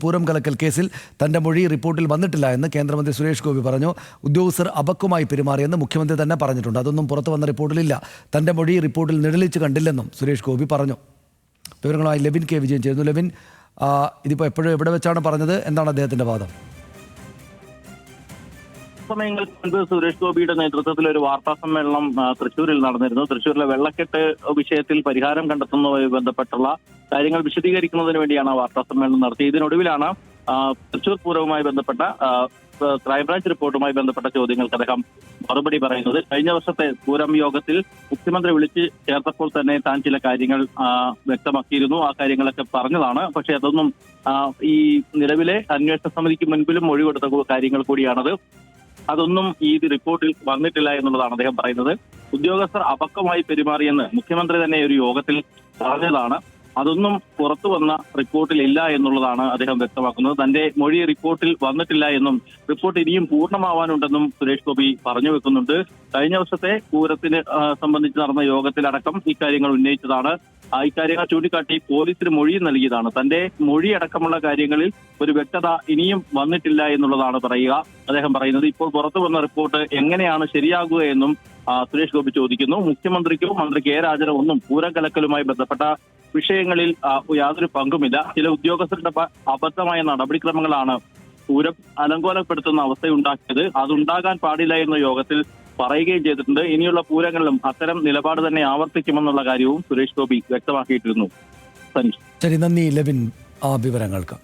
പൂരം കലക്കൽ കേസിൽ തന്റെ മൊഴി റിപ്പോർട്ടിൽ വന്നിട്ടില്ല എന്ന് കേന്ദ്രമന്ത്രി സുരേഷ് ഗോപി പറഞ്ഞു. ഉദ്യോഗസ്ഥർ അപക്വമായി പെരുമാറിയെന്ന് മുഖ്യമന്ത്രി തന്നെ പറഞ്ഞിട്ടുണ്ട്. അതൊന്നും പുറത്തു വന്ന റിപ്പോർട്ടിലില്ല. തന്റെ മൊഴി റിപ്പോർട്ടിൽ നിഴലിച്ച് കണ്ടില്ലെന്നും സുരേഷ് ഗോപി പറഞ്ഞു. വിവരങ്ങളുമായി ലെവിൻ കെ വിജയൻ ചേരുന്നു. ലെവിൻ, ഇതിപ്പോൾ എപ്പോഴും എവിടെ വെച്ചാണ് പറഞ്ഞത്? എന്താണ് അദ്ദേഹത്തിന്റെ വാദം? സമയങ്ങൾക്ക് മുൻപ് സുരേഷ് ഗോപിയുടെ നേതൃത്വത്തിൽ ഒരു വാർത്താ സമ്മേളനം തൃശ്ശൂരിൽ നടന്നിരുന്നു. തൃശ്ശൂരിലെ വെള്ളക്കെട്ട് വിഷയത്തിൽ പരിഹാരം കണ്ടെത്തുന്നതുമായി ബന്ധപ്പെട്ടുള്ള കാര്യങ്ങൾ വിശദീകരിക്കുന്നതിന് വേണ്ടിയാണ് വാർത്താ സമ്മേളനം നടത്തിയത്. ഇതിനൊടുവിലാണ് തൃശ്ശൂർ പൂരവുമായി ബന്ധപ്പെട്ട ക്രൈംബ്രാഞ്ച് റിപ്പോർട്ടുമായി ബന്ധപ്പെട്ട ചോദ്യങ്ങൾക്ക് അദ്ദേഹം മറുപടി പറയുന്നത്. കഴിഞ്ഞ വർഷത്തെ പൂരം യോഗത്തിൽ മുഖ്യമന്ത്രി വിളിച്ച് ചേർത്തപ്പോൾ തന്നെ താൻ ചില കാര്യങ്ങൾ വ്യക്തമാക്കിയിരുന്നു. ആ കാര്യങ്ങളൊക്കെ പറഞ്ഞതാണ്. പക്ഷെ അതൊന്നും ഈ നിലവിലെ അന്വേഷണ സമിതിക്ക് മുൻപിലും മൊഴി കൊടുത്ത കാര്യങ്ങൾ കൂടിയാണത്. അതൊന്നും ഈ റിപ്പോർട്ടിൽ വന്നിട്ടില്ല എന്നുള്ളതാണ് അദ്ദേഹം പറയുന്നത്. ഉദ്യോഗസ്ഥർ അപക്വമായി പെരുമാറിയെന്ന് മുഖ്യമന്ത്രി തന്നെ ഒരു യോഗത്തിൽ പറഞ്ഞതാണ്. അതൊന്നും പുറത്തു വന്ന റിപ്പോർട്ടിൽ ഇല്ല എന്നുള്ളതാണ് അദ്ദേഹം വ്യക്തമാക്കുന്നത്. തന്റെ മൊഴി റിപ്പോർട്ടിൽ വന്നിട്ടില്ല എന്നും റിപ്പോർട്ട് ഇനിയും പൂർണ്ണമാവാനുണ്ടെന്നും സുരേഷ് ഗോപി പറഞ്ഞു വെക്കുന്നുണ്ട്. കഴിഞ്ഞ വർഷത്തെ പൂരത്തിന് സംബന്ധിച്ച് നടന്ന യോഗത്തിലടക്കം ഇക്കാര്യങ്ങൾ ഉന്നയിച്ചതാണ്. ഇക്കാര്യങ്ങൾ ചൂണ്ടിക്കാട്ടി പോലീസിന് മൊഴി നൽകിയതാണ്. തന്റെ മൊഴി അടക്കമുള്ള കാര്യങ്ങളിൽ ഒരു വ്യക്തത ഇനിയും വന്നിട്ടില്ല എന്നുള്ളതാണ് അദ്ദേഹം പറയുന്നത്. ഇപ്പോൾ പുറത്തു വന്ന റിപ്പോർട്ട് എങ്ങനെയാണ് ശരിയാകുക എന്നും സുരേഷ് ഗോപി ചോദിക്കുന്നു. മുഖ്യമന്ത്രിക്കോ മന്ത്രി കെ രാജനോ ഒന്നും പൂരം കലക്കലുമായി ബന്ധപ്പെട്ട വിഷയങ്ങളിൽ യാതൊരു പങ്കുമില്ല. ചില ഉദ്യോഗസ്ഥരുടെ അബദ്ധമായ നടപടിക്രമങ്ങളാണ് പൂരം അലങ്കോലപ്പെടുത്തുന്ന അവസ്ഥയുണ്ടാക്കിയത്. അതുണ്ടാകാൻ പാടില്ല എന്ന യോഗത്തിൽ പറയുകയും ചെയ്തിട്ടുണ്ട്. ഇനിയുള്ള പൂരങ്ങളിലും അത്തരം നിലപാട് തന്നെ ആവർത്തിക്കുമെന്നുള്ള കാര്യവും സുരേഷ് ഗോപി വ്യക്തമാക്കിയിട്ടിരുന്നു. ശരി, നന്ദി ലെവിൻ ആ വിവരങ്ങൾക്ക്.